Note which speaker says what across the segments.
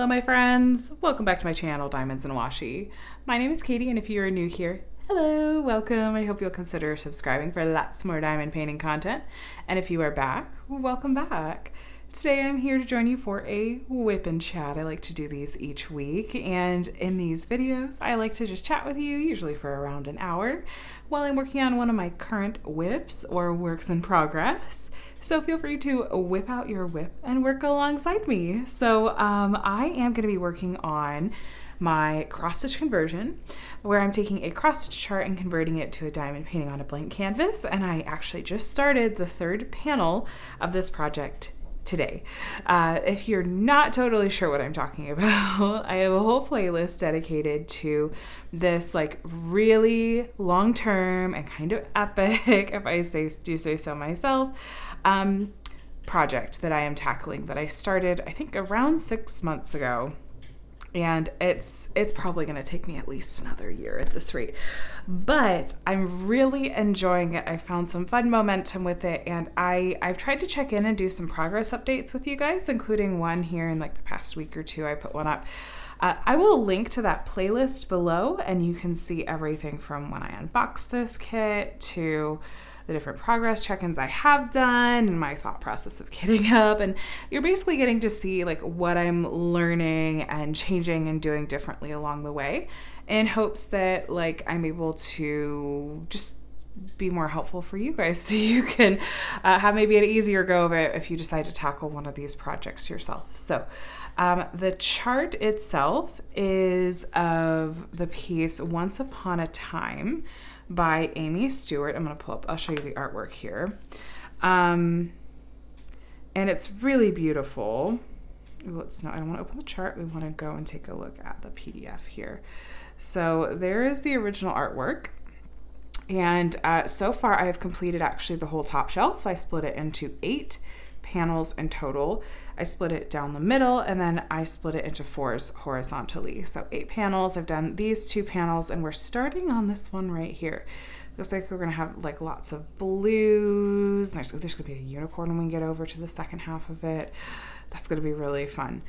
Speaker 1: Hello my friends, welcome back to my channel, Diamonds and Washi. My name is Katie, and if you are new here, hello, welcome. I hope you'll consider subscribing for lots more diamond painting content. And if you are back, welcome back. Today I'm here to join you for a WIP and Chat. I like to do these each week, and in these videos I like to just chat with you, usually for around an hour, while I'm working on one of my current WIPs or works in progress. So feel free to whip out your WIP and work alongside me. So I am going to be working on my cross-stitch conversion, where I'm taking a cross-stitch chart and converting it to a diamond painting on a blank canvas. And I actually just started the third panel of this project today. If you're not totally sure what I'm talking about, I have a whole playlist dedicated to this like really long-term and kind of epic, if I do say so myself, project that I am tackling that I started, I think, around 6 months ago. And it's probably going to take me at least another year at this rate. But I'm really enjoying it. I found some fun momentum with it, and I've tried to check in and do some progress updates with you guys, including one here in like the past week or two. I put one up. I will link to that playlist below, and you can see everything from when I unboxed this kit to the different progress check-ins I have done and my thought process of kitting up. And you're basically getting to see like what I'm learning and changing and doing differently along the way, in hopes that like I'm able to just be more helpful for you guys, so you can have maybe an easier go of it if you decide to tackle one of these projects yourself. So the chart itself is of the piece Once Upon a Time by Amy Stewart. I'm going to pull up, I'll show you the artwork here. And it's really beautiful. I don't want to open the chart. We want to go and take a look at the PDF here. So there is the original artwork. And so far I have completed actually the whole top shelf. I split it into 8 panels in total. I split it down the middle, and then I split it into 4s horizontally. So 8 panels. I've done these 2 panels, and we're starting on this one right here. Looks like we're gonna have like lots of blues. There's gonna be a unicorn when we get over to the second half of it. That's gonna be really fun.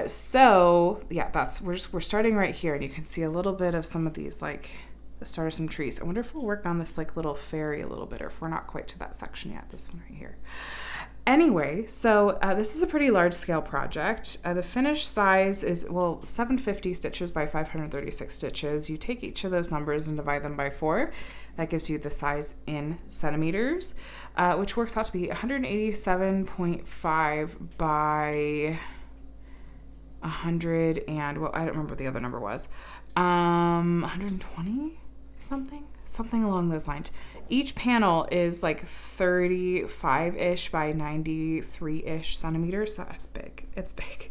Speaker 1: So yeah, we're starting right here, and you can see a little bit of some of these, like the start of some trees. I wonder if we'll work on this like little fairy a little bit, or if we're not quite to that section yet. This one right here. Anyway, so this is a pretty large scale project. The finished size is, 750 stitches by 536 stitches. You take each of those numbers and divide them by 4. That gives you the size in centimeters, which works out to be 187.5 by 100 and, well, I don't remember what the other number was. 120 something along those lines. Each panel is like 35-ish by 93-ish centimeters, so that's big. It's big.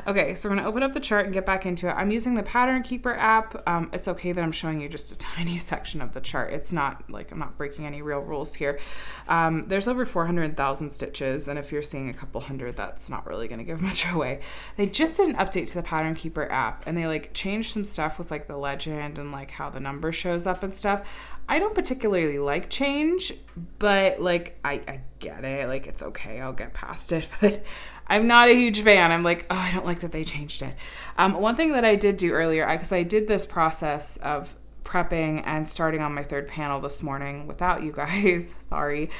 Speaker 1: Okay, so we're gonna open up the chart and get back into it. I'm using the Pattern Keeper app. It's okay that I'm showing you just a tiny section of the chart. It's not like I'm not breaking any real rules here. There's over 400,000 stitches, and if you're seeing a couple hundred, that's not really gonna give much away. They just did an update to the Pattern Keeper app, and they like changed some stuff with like the legend and like how the number shows up and stuff. I don't particularly like change, but like I get it, like it's okay, I'll get past it, but I'm not a huge fan. I'm like, oh, I don't like that they changed it. One thing that I did do earlier, because I did this process of prepping and starting on my third panel this morning without you guys, sorry,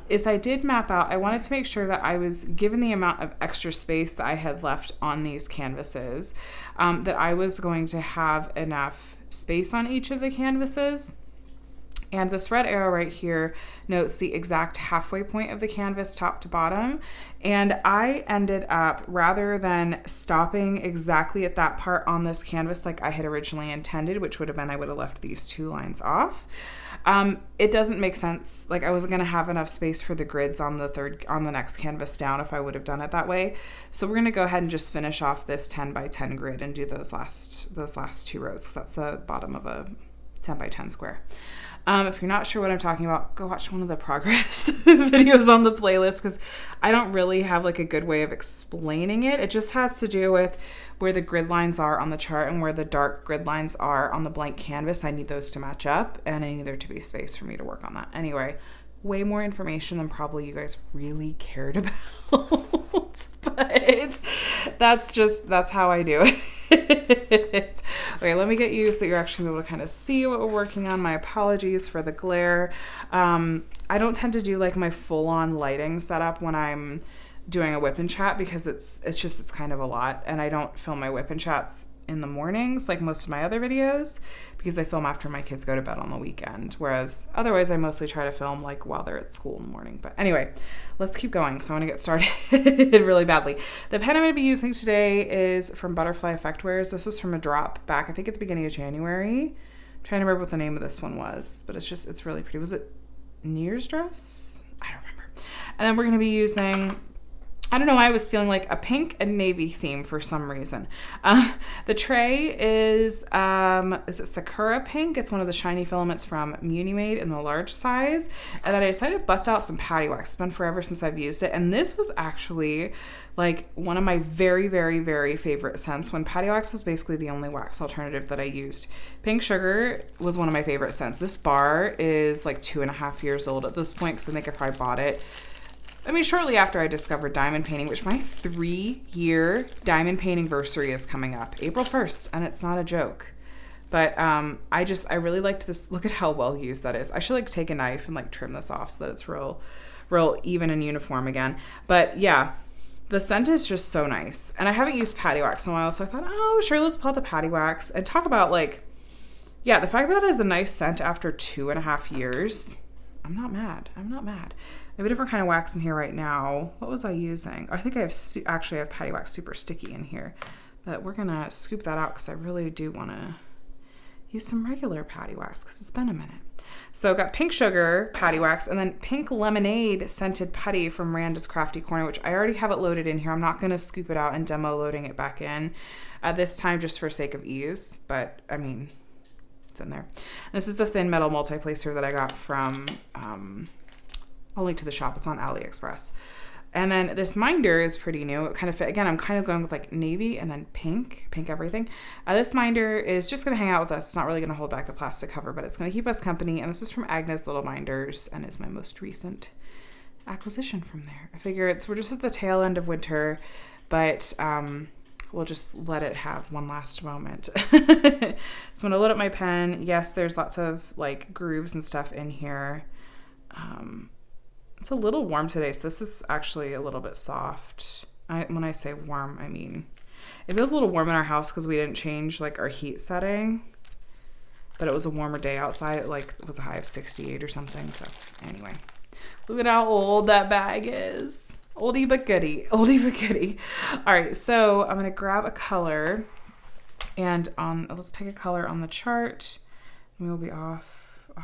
Speaker 1: is I did map out, I wanted to make sure that I was given the amount of extra space that I had left on these canvases, that I was going to have enough space on each of the canvases. And this red arrow right here notes the exact halfway point of the canvas, top to bottom. And I ended up, rather than stopping exactly at that part on this canvas like I had originally intended, which would have been I would have left these 2 lines off. It doesn't make sense. Like I wasn't going to have enough space for the grids on the next canvas down if I would have done it that way. So we're going to go ahead and just finish off this 10 by 10 grid and do those last 2 rows, because that's the bottom of a 10 by 10 square. If you're not sure what I'm talking about, go watch one of the progress videos on the playlist, because I don't really have like a good way of explaining it. It just has to do with where the grid lines are on the chart and where the dark grid lines are on the blank canvas. I need those to match up, and I need there to be space for me to work on that. Anyway, way more information than probably you guys really cared about. But that's how I do it. Okay, let me get you so you're actually able to kind of see what we're working on. My apologies for the glare. I don't tend to do like my full-on lighting setup when I'm doing a WIP and Chat because it's kind of a lot, and I don't film my WIP and Chats in the mornings like most of my other videos because I film after my kids go to bed on the weekend, whereas otherwise I mostly try to film like while they're at school in the morning. But anyway, let's keep going. So I want to get started really badly. The pen I'm going to be using today is from Butterfly Effect Wares. This is from a drop back, I think at the beginning of January. I'm trying to remember what the name of this one was, but it's really pretty. Was it New Year's dress? I don't remember. And then we're going to be using, I don't know why I was feeling like a pink and navy theme for some reason. The tray is it Sakura Pink? It's one of the shiny filaments from Munimade in the large size. And then I decided to bust out some patty wax. It's been forever since I've used it. And this was actually like one of my very, very, very favorite scents when patty wax was basically the only wax alternative that I used. Pink Sugar was one of my favorite scents. This bar is like 2.5 years old at this point because I think I probably bought it shortly after I discovered diamond painting, which my 3-year diamond painting anniversary is coming up, April 1st, and it's not a joke. But I really liked this. Look at how well used that is. I should like take a knife and like trim this off so that it's real even and uniform again. But yeah, the scent is just so nice. And I haven't used patty wax in a while, so I thought, oh, sure, let's pull out the patty wax and talk about like, yeah, the fact that it is a nice scent after 2.5 years. I'm not mad. I have a different kind of wax in here right now. What was I using? I think I have patty wax super sticky in here, but we're gonna scoop that out because I really do want to use some regular patty wax because it's been a minute. So I've got Pink Sugar patty wax and then Pink Lemonade scented putty from Randa's Crafty Corner, which I already have it loaded in here. I'm not gonna scoop it out and demo loading it back in at this time just for sake of ease, but I mean, it's in there. This is the thin metal multi-placer that I got from I'll link to the shop. It's on AliExpress. And then this minder is pretty new. It kind of fit. Again, I'm kind of going with like navy and then pink everything. This minder is just going to hang out with us. It's not really going to hold back the plastic cover, but it's going to keep us company. And this is from Agnes Little Minders and is my most recent acquisition from there. I figure we're just at the tail end of winter, but we'll just let it have one last moment. So I'm going to load up my pen. Yes, there's lots of like grooves and stuff in here. It's a little warm today, so this is actually a little bit soft. When I say warm, I mean it feels a little warm in our house because we didn't change like our heat setting, but it was a warmer day outside. It was a high of 68 or something. So anyway, look at how old that bag is. Oldie but goodie. All right, so I'm gonna grab a color, and let's pick a color on the chart. And we'll be off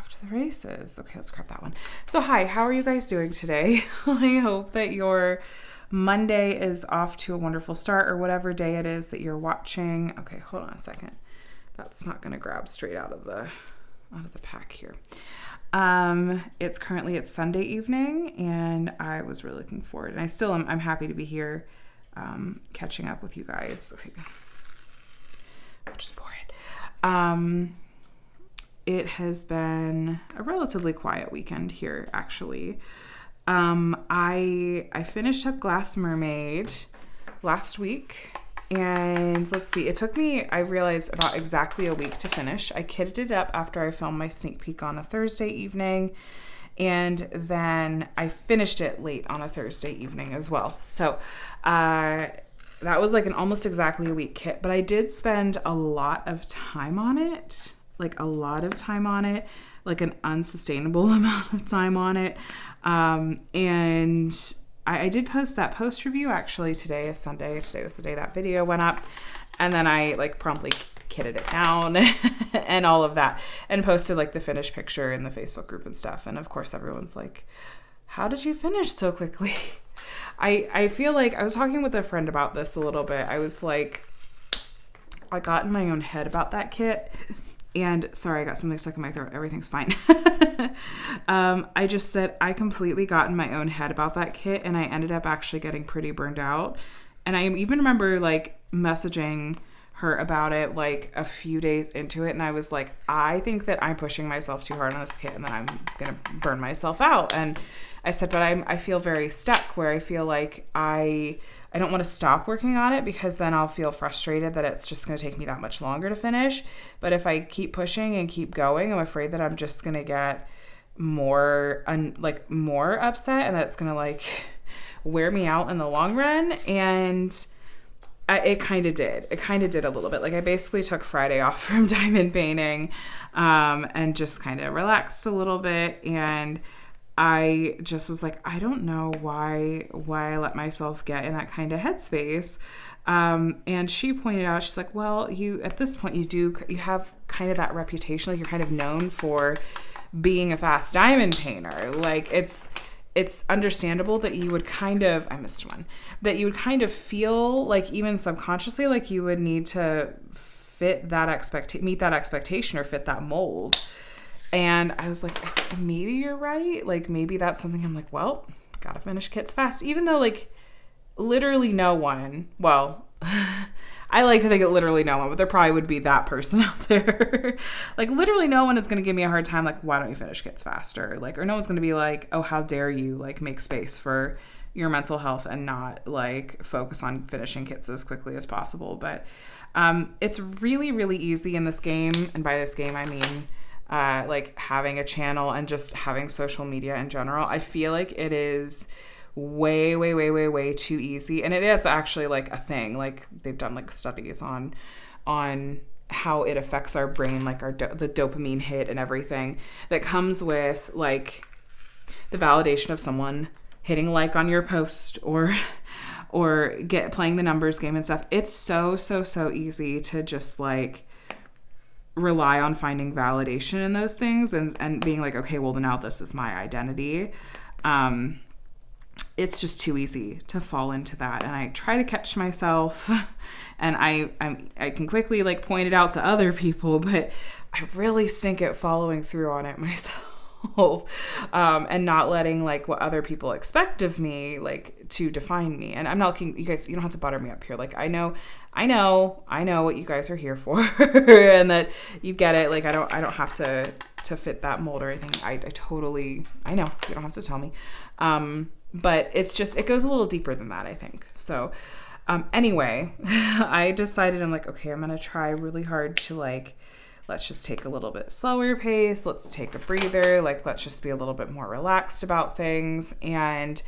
Speaker 1: to the races. Okay, let's grab that one. So hi, how are you guys doing today? I hope that your Monday is off to a wonderful start, or whatever day it is that you're watching. Okay, hold on a second. That's not gonna grab straight out of the pack here. It's Sunday evening, and I was really looking forward, and I still am. I'm happy to be here, catching up with you guys. Okay, I'll just pour it. It has been a relatively quiet weekend here, actually. I finished up Glass Mermaid last week, and let's see, it took me, I realized, about exactly a week to finish. I kitted it up after I filmed my sneak peek on a Thursday evening, and then I finished it late on a Thursday evening as well. So that was like an almost exactly a week kit, but I did spend a lot of time on it. Like an unsustainable amount of time on it. And I did post that post review actually. Today is Sunday. Today was the day that video went up. And then I like promptly kitted it down and all of that and posted like the finished picture in the Facebook group and stuff. And of course everyone's like, how did you finish so quickly? I feel like I was talking with a friend about this a little bit. I was like, I got in my own head about that kit. And sorry, I got something stuck in my throat. Everything's fine. I just said I completely got in my own head about that kit, and I ended up actually getting pretty burned out. And I even remember like messaging her about it like a few days into it, and I was like, I think that I'm pushing myself too hard on this kit and that I'm gonna burn myself out. And I said, but I feel very stuck, where I feel like I don't want to stop working on it because then I'll feel frustrated that it's just going to take me that much longer to finish. But if I keep pushing and keep going, I'm afraid that I'm just going to get more upset, and that it's going to like wear me out in the long run. And it kind of did. It kind of did a little bit. Like I basically took Friday off from diamond painting and just kind of relaxed a little bit. And I just was like, I don't know why I let myself get in that kind of headspace. And she pointed out, she's like, well, at this point you have kind of that reputation. Like you're kind of known for being a fast diamond painter. Like it's understandable that you would kind of, that you would kind of feel like even subconsciously, like you would need to meet that expectation or fit that mold. And I was like, maybe you're right. Like maybe that's something I'm like, well, gotta finish kits fast. Even though like literally no one, well, I like to think that literally no one, but there probably would be that person out there. Like literally no one is going to give me a hard time. Like, why don't you finish kits faster? Like, or no one's going to be like, oh, how dare you like make space for your mental health and not like focus on finishing kits as quickly as possible. But it's really, really easy in this game. And by this game, I mean, like having a channel and just having social media in general. I feel like it is way too easy. And it is actually like a thing. Like they've done like studies on how it affects our brain, like the dopamine hit and everything that comes with like the validation of someone hitting like on your post or playing the numbers game and stuff. It's so easy to just like rely on finding validation in those things and being like, okay, well now this is my identity. It's just too easy to fall into that. And I try to catch myself and I can quickly like point it out to other people, but I really stink at following through on it myself. And not letting like what other people expect of me like to define me. And I'm not looking, you guys, you don't have to butter me up here. Like I know what you guys are here for and that you get it. Like I don't have to fit that mold or anything. I know you don't have to tell me. But it's just, it goes a little deeper than that, I think. So anyway, I decided, I'm like, okay, I'm going to try really hard to like, let's just take a little bit slower pace. Let's take a breather. Like, let's just be a little bit more relaxed about things. And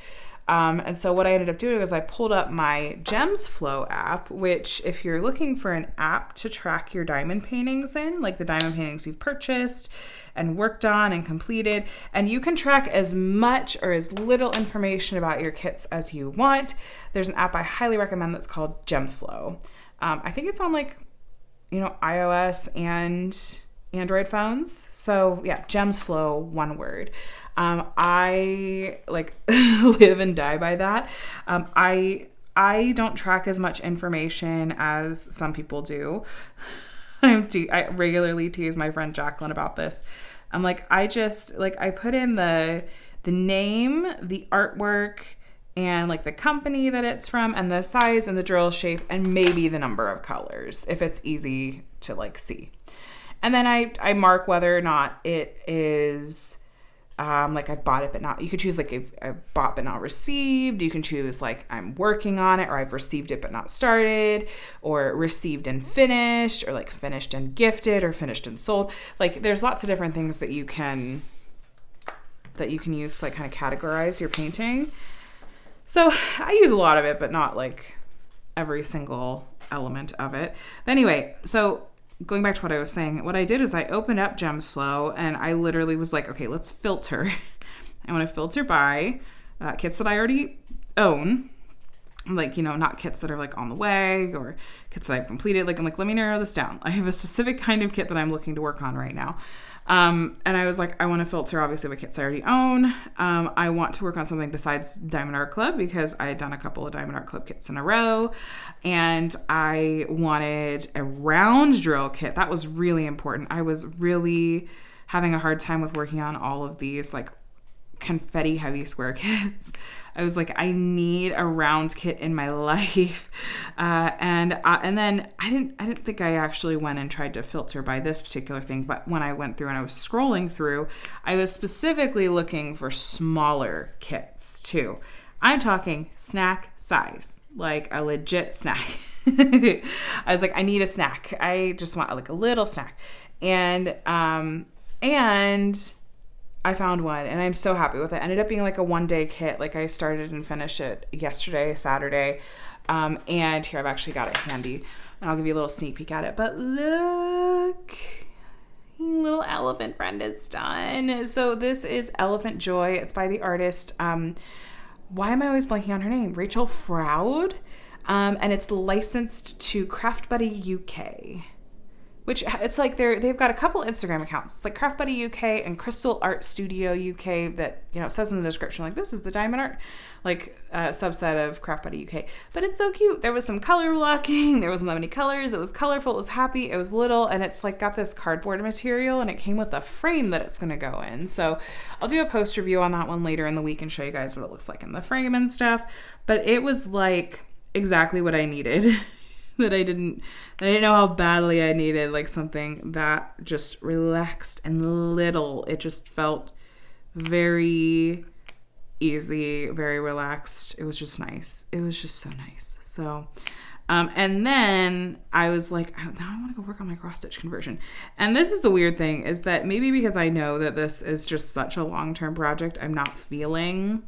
Speaker 1: so what I ended up doing is I pulled up my Gems Flow app, which if you're looking for an app to track your diamond paintings in, like the diamond paintings you've purchased and worked on and completed, and you can track as much or as little information about your kits as you want. There's an app I highly recommend that's called Gems Flow. I think it's on like, iOS and Android phones. So yeah, Gems Flow, one word. I like live and die by that. I don't track as much information as some people do. I regularly tease my friend Jacqueline about this. I'm like, I put in the name, the artwork, and like the company that it's from and the size and the drill shape and maybe the number of colors if it's easy to like see. And then I mark whether or not it is like I bought it but not, you could choose like I bought but not received. You can choose like I'm working on it, or I've received it but not started, or received and finished, or like finished and gifted, or finished and sold. Like there's lots of different things that you can use to like kind of categorize your painting. So I use a lot of it, but not like every single element of it. But anyway, so going back to what I was saying, what I did is I opened up Gems Flow and I literally was like, okay, let's filter. I want to filter by kits that I already own. Like, not kits that are like on the way or kits that I've completed. Like, I'm like, let me narrow this down. I have a specific kind of kit that I'm looking to work on right now. And I was like, I want to filter obviously what kits I already own. I want to work on something besides Diamond Art Club because I had done a couple of Diamond Art Club kits in a row, and I wanted a round drill kit. That was really important. I was really having a hard time with working on all of these like confetti heavy square kits. I was like, I need a round kit in my life. And then I didn't think I actually went and tried to filter by this particular thing, but when I went through and I was scrolling through, I was specifically looking for smaller kits too. I'm talking snack size, like a legit snack. I was like, I need a snack. I just want like a little snack. And I found one and I'm so happy with it. It ended up being like a 1-day kit. Like I started and finished it yesterday, Saturday. And here I've actually got it handy and I'll give you a little sneak peek at it. But look, little elephant friend is done. So this is Elephant Joy. It's by the artist. Why am I always blanking on her name? Rachel Froud. And it's licensed to Craft Buddy UK. Which it's like they've got a couple Instagram accounts. It's like Craft Buddy UK and Crystal Art Studio UK that, you know, it says in the description, like, this is the diamond art, like, subset of Craft Buddy UK. But it's so cute. There was some color blocking. There wasn't that many colors. It was colorful. It was happy. It was little. And it's like got this cardboard material and it came with a frame that it's going to go in. So I'll do a post review on that one later in the week and show you guys what it looks like in the frame and stuff. But it was like exactly what I needed. that I didn't know how badly I needed, like something that just relaxed and little. It just felt very easy, very relaxed. It was just nice. It was just so nice. So, and then I was like, now I want to go work on my cross stitch conversion. And this is the weird thing, is that maybe because I know that this is just such a long-term project, I'm not feeling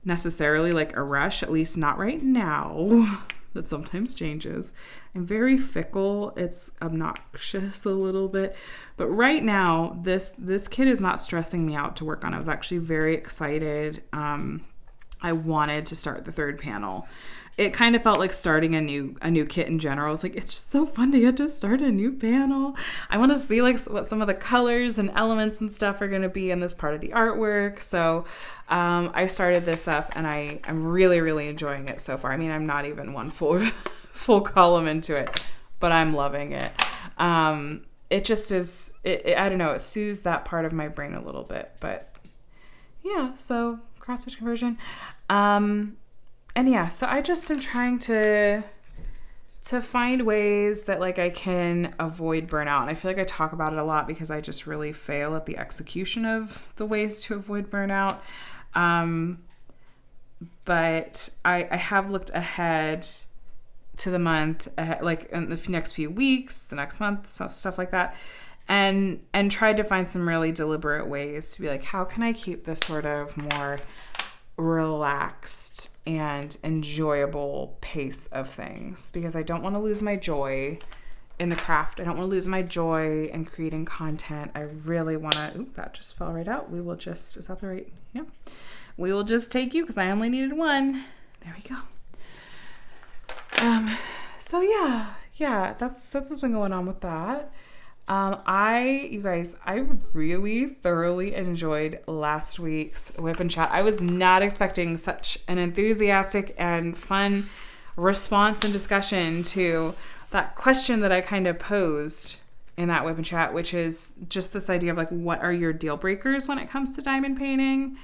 Speaker 1: necessarily like a rush, at least not right now. That sometimes changes. I'm very fickle. It's obnoxious a little bit. But right now, this kit is not stressing me out to work on. I was actually very excited. I wanted to start the third panel. It kind of felt like starting a new kit in general. I was like, it's just so fun to get to start a new panel. I want to see like what some of the colors and elements and stuff are going to be in this part of the artwork. So I started this up and I'm really, really enjoying it so far. I mean, I'm not even one full column into it, but I'm loving it. It just is, I don't know, it soothes that part of my brain a little bit. But yeah, so cross stitch conversion. And yeah, so I just am trying to find ways that like I can avoid burnout. And I feel like I talk about it a lot because I just really fail at the execution of the ways to avoid burnout. But I have looked ahead to the month, like in the next few weeks, the next month, stuff like that. And tried to find some really deliberate ways to be like, how can I keep this sort of more relaxed and enjoyable pace of things, because I don't want to lose my joy in the craft. I don't want to lose my joy in creating content. I really want to, oop, that just fell right out. We will just, is that the right? Yeah. We will just take you because I only needed one. There we go. So yeah, that's what's been going on with that. You guys, I really thoroughly enjoyed last week's WIP and Chat. I was not expecting such an enthusiastic and fun response and discussion to that question that I kind of posed in that WIP and Chat, which is just this idea of like, what are your deal breakers when it comes to diamond painting?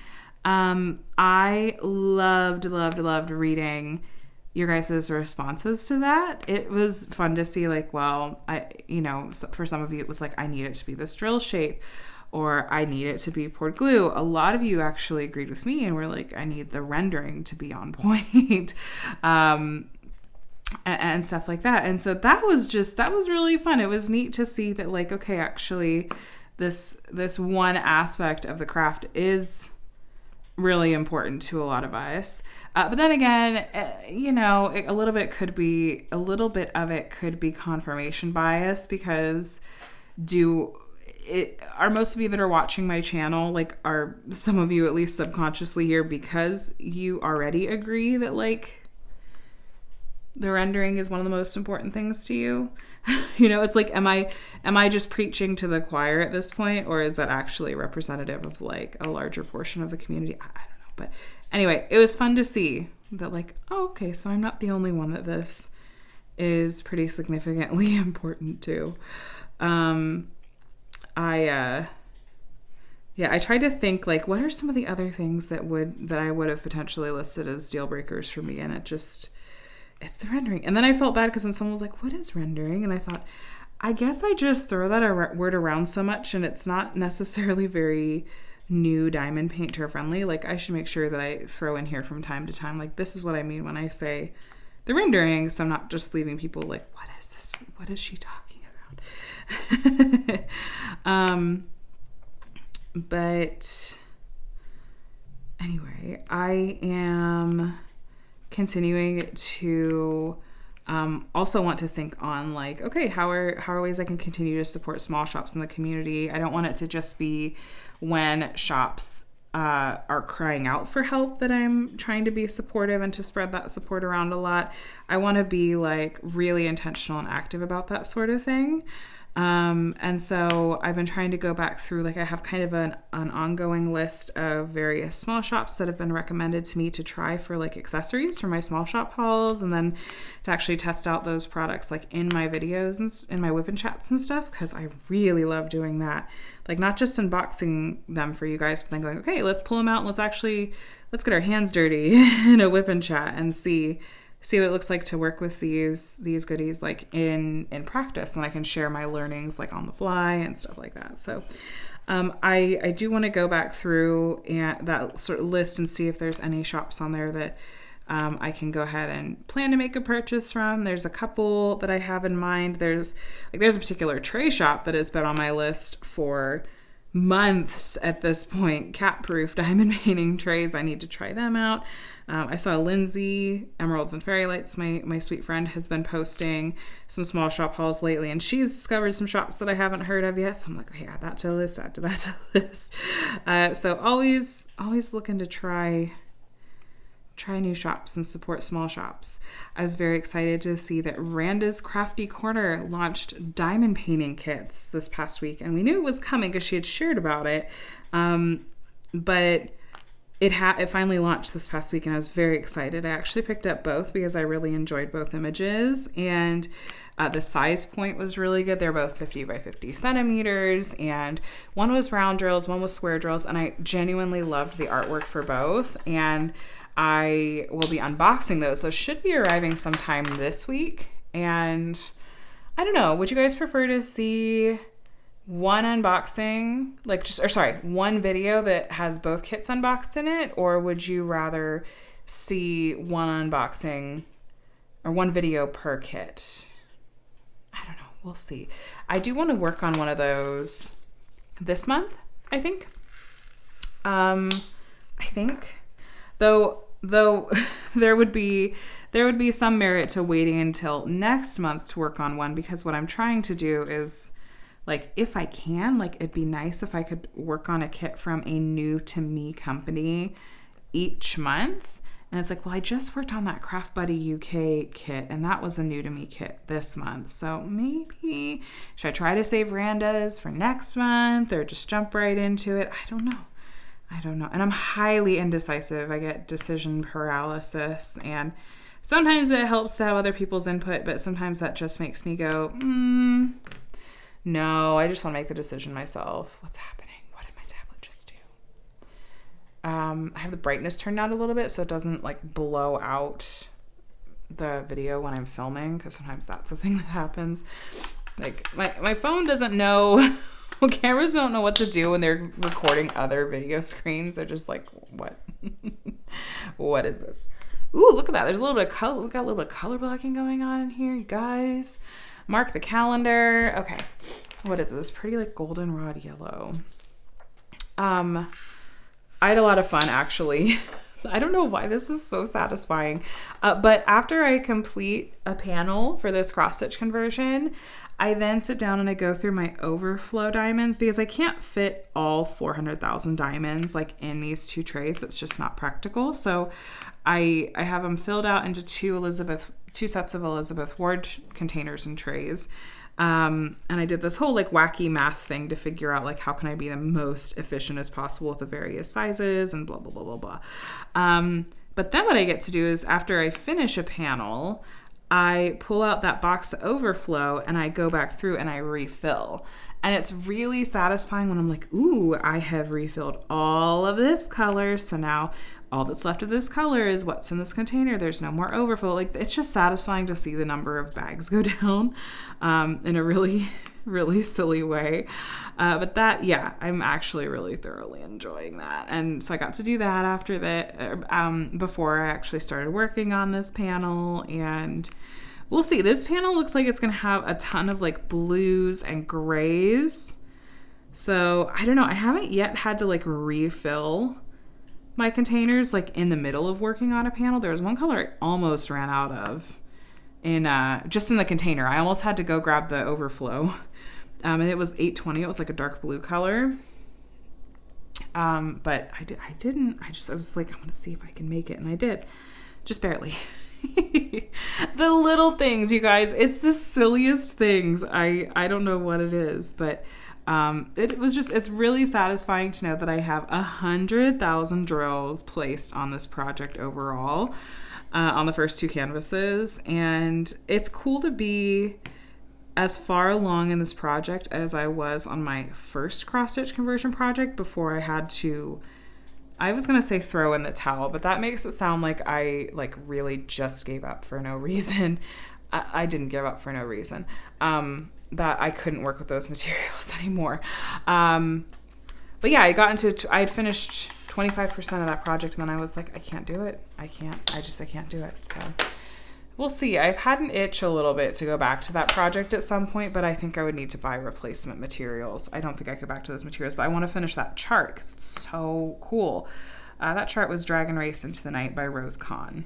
Speaker 1: I loved reading your guys' responses to that. It was fun to see like, well, for some of you, it was like, I need it to be this drill shape, or I need it to be poured glue. A lot of you actually agreed with me and were like, I need the rendering to be on point, and stuff like that. And so that was really fun. It was neat to see that like, okay, actually this one aspect of the craft is really important to a lot of us. But then again, a little bit of it could be confirmation bias, because are most of you that are watching my channel, like, are some of you at least subconsciously here because you already agree that like the rendering is one of the most important things to you? It's like, am I just preaching to the choir at this point, or is that actually representative of like a larger portion of the community? I don't know. But anyway, it was fun to see that like, oh, okay, so I'm not the only one that this is pretty significantly important to. Yeah, I tried to think like what are some of the other things that I would have potentially listed as deal breakers for me, and it's the rendering. And then I felt bad because then someone was like, "What is rendering?" And I thought, I guess I just throw that word around so much, and it's not necessarily very new diamond painter friendly. Like I should make sure that I throw in here from time to time, like this is what I mean when I say the rendering, so I'm not just leaving people like, what is this? What is she talking about? But anyway, I am continuing to also want to think on like, okay, how are ways I can continue to support small shops in the community? I don't want it to just be when shops are crying out for help that I'm trying to be supportive and to spread that support around a lot. I want to be like really intentional and active about that sort of thing. And so I've been trying to go back through, like I have kind of an ongoing list of various small shops that have been recommended to me to try for like accessories for my small shop hauls, and then to actually test out those products like in my videos and in my WIP and Chats and stuff, because I really love doing that. Like not just unboxing them for you guys, but then going, okay, let's pull them out and let's get our hands dirty in a WIP and Chat and see what it looks like to work with these goodies like in practice, and I can share my learnings like on the fly and stuff like that. So I do want to go back through that sort of list and see if there's any shops on there that I can go ahead and plan to make a purchase from. There's a couple that I have in mind. There's a particular tray shop that has been on my list for months at this point. Cat-proof diamond painting trays. I need to try them out. I saw Lindsay, Emeralds and Fairy Lights, my sweet friend, has been posting some small shop hauls lately, and she's discovered some shops that I haven't heard of yet. So I'm like, okay, add that to the list, add that to the list. So always looking to try new shops and support small shops. I was very excited to see that Randa's Crafty Corner launched diamond painting kits this past week, and we knew it was coming because she had shared about it. But it finally launched this past week, and I was very excited. I actually picked up both because I really enjoyed both images, and the size point was really good. They're both 50 by 50 centimeters, and one was round drills, one was square drills, and I genuinely loved the artwork for both, and I will be unboxing those. Those should be arriving sometime this week, and I don't know, would you guys prefer to see one unboxing, one video that has both kits unboxed in it, or would you rather see one unboxing or one video per kit? I don't know. We'll see. I do want to work on one of those this month, I think. Though there would be some merit to waiting until next month to work on one, because what I'm trying to do is, like, if I can, like, it'd be nice if I could work on a kit from a new to me company each month. And it's like, well, I just worked on that Craft Buddy UK kit, and that was a new to me kit this month. So maybe, should I try to save Randa's for next month or just jump right into it? I don't know. And I'm highly indecisive. I get decision paralysis, and sometimes it helps to have other people's input, but sometimes that just makes me go, no, I just want to make the decision myself. What's happening? What did my tablet just do? I have the brightness turned down a little bit so it doesn't like blow out the video when I'm filming, because sometimes that's the thing that happens. Like my phone doesn't know, cameras don't know what to do when they're recording other video screens. They're just like, what? What is this? Ooh, look at that. There's a little bit of color. We got a little bit of color blocking going on in here, you guys. Mark the calendar. Okay. What is this? Pretty like goldenrod yellow. I had a lot of fun, actually. I don't know why this is so satisfying. But after I complete a panel for this cross stitch conversion, I then sit down and I go through my overflow diamonds, because I can't fit all 400,000 diamonds like in these two trays. That's just not practical. So I have them filled out into two sets of Elizabeth Ward containers and trays. And I did this whole like wacky math thing to figure out like how can I be the most efficient as possible with the various sizes and blah, blah, blah, blah, blah. But then what I get to do is, after I finish a panel, I pull out that box of overflow and I go back through and I refill. And it's really satisfying when I'm like, ooh, I have refilled all of this color. So now all that's left of this color is what's in this container. There's no more overflow. Like, it's just satisfying to see the number of bags go down in a really, really silly way. But that, yeah, I'm actually really thoroughly enjoying that. And so I got to do that after that, before I actually started working on this panel. And we'll see. This panel looks like it's going to have a ton of like blues and grays. So I don't know. I haven't yet had to like refill my containers like in the middle of working on a panel. There was one color I almost ran out of just in the container. I almost had to go grab the overflow. And it was 820. It was like a dark blue color. But I didn't. I was like, I'm going to see if I can make it. And I did. Just barely. The little things, you guys. It's the silliest things. I don't know what it is, but it's really satisfying to know that I have 100,000 drills placed on this project overall, on the first 2 canvases. And it's cool to be as far along in this project as I was on my first cross-stitch conversion project before I had to, I was going to say throw in the towel, but that makes it sound like I like really just gave up for no reason. I didn't give up for no reason. That I couldn't work with those materials anymore. But yeah, I had finished 25% of that project, and then I was like, I can't do it. I can't do it. So we'll see. I've had an itch a little bit to go back to that project at some point, but I think I would need to buy replacement materials. I don't think I could go back to those materials, but I want to finish that chart because it's so cool. That chart was Dragon Race Into the Night by Rose Kahn.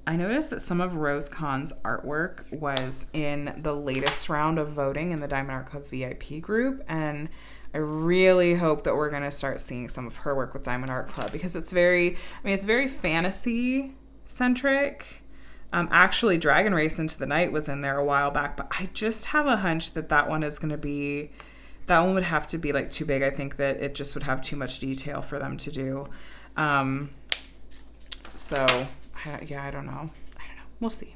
Speaker 1: I noticed that some of Rose Kahn's artwork was in the latest round of voting in the Diamond Art Club VIP group, and I really hope that we're going to start seeing some of her work with Diamond Art Club because it's very fantasy centric. Actually, Dragon Race Into the Night was in there a while back, but I just have a hunch that one would have to be like too big. I think that it just would have too much detail for them to do. So I don't know. We'll see.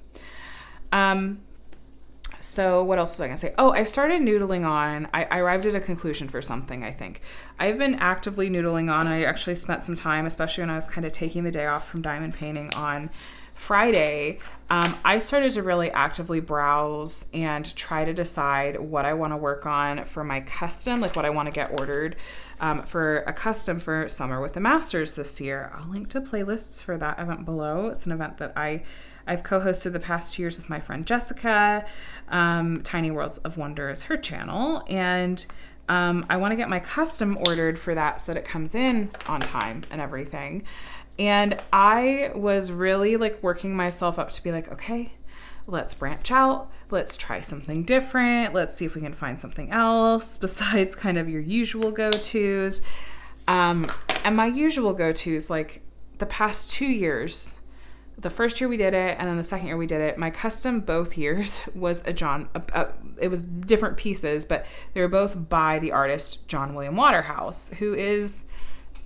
Speaker 1: So what else was I going to say? Oh, I started noodling on, I arrived at a conclusion for something, I think. I've been actively noodling on, and I actually spent some time, especially when I was kind of taking the day off from diamond painting on Friday. I started to really actively browse and try to decide what I want to work on for my custom, like what I want to get ordered for a custom for Summer with the Masters this year. I'll link to playlists for that event below. It's an event that I've co-hosted the past 2 years with my friend Jessica. Tiny Worlds of Wonder is her channel, and I want to get my custom ordered for that so that it comes in on time and everything. And I was really like working myself up to be like, okay, let's branch out. Let's try something different. Let's see if we can find something else besides kind of your usual go-tos. And my usual go-tos, like the past 2 years, the first year we did it, and then the second year we did it, my custom both years was it was different pieces, but they were both by the artist John William Waterhouse, who is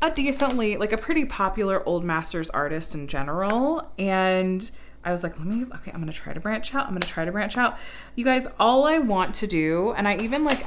Speaker 1: a pretty popular old masters artist in general. And I was like, I'm going to try to branch out. You guys, all I want to do, and I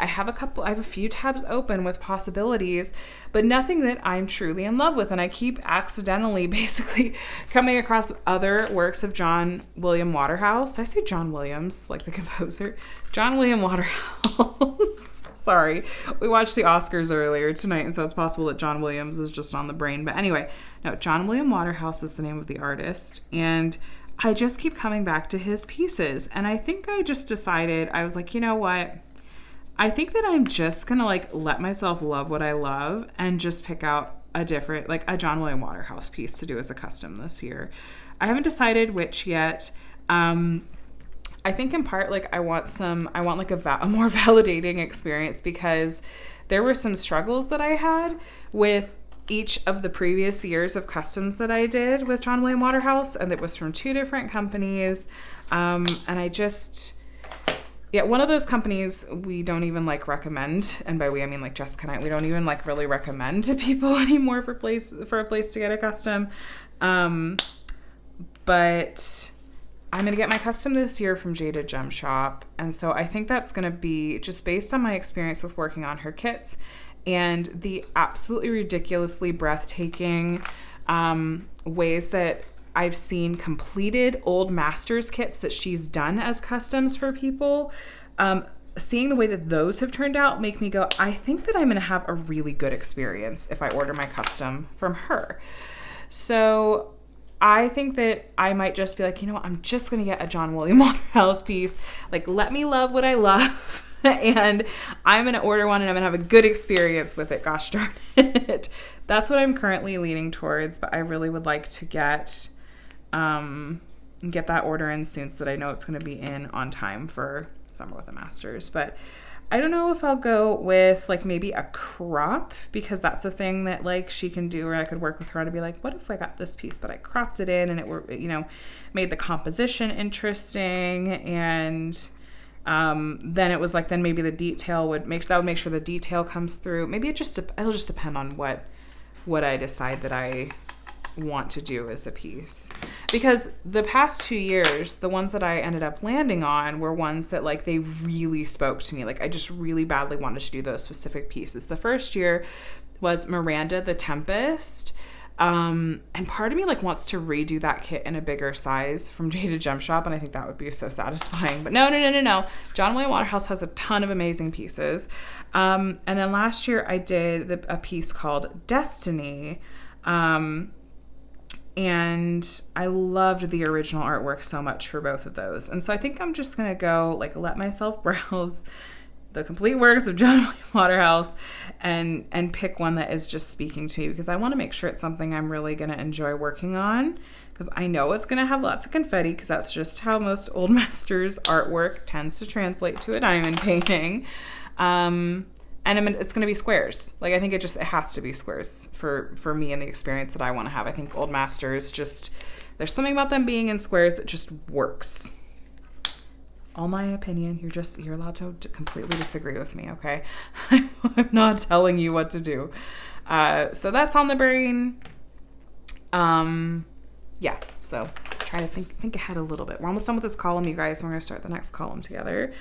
Speaker 1: have a few tabs open with possibilities, but nothing that I'm truly in love with. And I keep accidentally basically coming across other works of John William Waterhouse. I say John Williams, like the composer. John William Waterhouse. Sorry. We watched the Oscars earlier tonight, and so it's possible that John Williams is just on the brain. But anyway, no, John William Waterhouse is the name of the artist. And I just keep coming back to his pieces. And I think I just decided, I was like, you know what? I think that I'm just going to like let myself love what I love and just pick out a different, like a John William Waterhouse piece to do as a custom this year. I haven't decided which yet. I think in part, like I want like a more validating experience, because there were some struggles that I had with each of the previous years of customs that I did with John William Waterhouse, and it was from 2 different companies. And one of those companies we don't even like recommend, and by we I mean like Jessica and I, we don't even like really recommend to people anymore for a place to get a custom. But I'm going to get my custom this year from Jaded Gem Shop. And so I think that's going to be just based on my experience with working on her kits and the absolutely ridiculously breathtaking ways that I've seen completed old masters kits that she's done as customs for people. Seeing the way that those have turned out make me go, I think that I'm going to have a really good experience if I order my custom from her. So I think that I might just be like, you know what, I'm just going to get a John William Waterhouse piece. Like, let me love what I love. And I'm going to order one and I'm going to have a good experience with it. Gosh darn it. That's what I'm currently leaning towards. But I really would like to get that order in soon so that I know it's going to be in on time for Summer with the Masters. But I don't know if I'll go with like maybe a crop, because that's a thing that like she can do, or I could work with her to be like, what if I got this piece but I cropped it in and it were, you know, made the composition interesting, and then it was like, then maybe the detail would make sure the detail comes through. Maybe it'll just depend on what I decide that I want to do as a piece, because the past 2 years, the ones that I ended up landing on were ones that like they really spoke to me. Like I just really badly wanted to do those specific pieces. The first year was Miranda the Tempest, and part of me like wants to redo that kit in a bigger size from Jaded Gem Shop, and I think that would be so satisfying. But no. John William Waterhouse has a ton of amazing pieces, and then last year I did a piece called Destiny. And I loved the original artwork so much for both of those. And so I think I'm just going to go, like, let myself browse the complete works of John William Waterhouse and pick one that is just speaking to me, because I want to make sure it's something I'm really going to enjoy working on, because I know it's going to have lots of confetti, because that's just how most old masters artwork tends to translate to a diamond painting. And it's going to be squares. Like, I think it has to be squares for me and the experience that I want to have. I think old masters there's something about them being in squares that just works. All my opinion. You're allowed to completely disagree with me, okay? I'm not telling you what to do. So that's on the brain. Yeah, so try to think ahead a little bit. We're almost done with this column, you guys. We're going to start the next column together.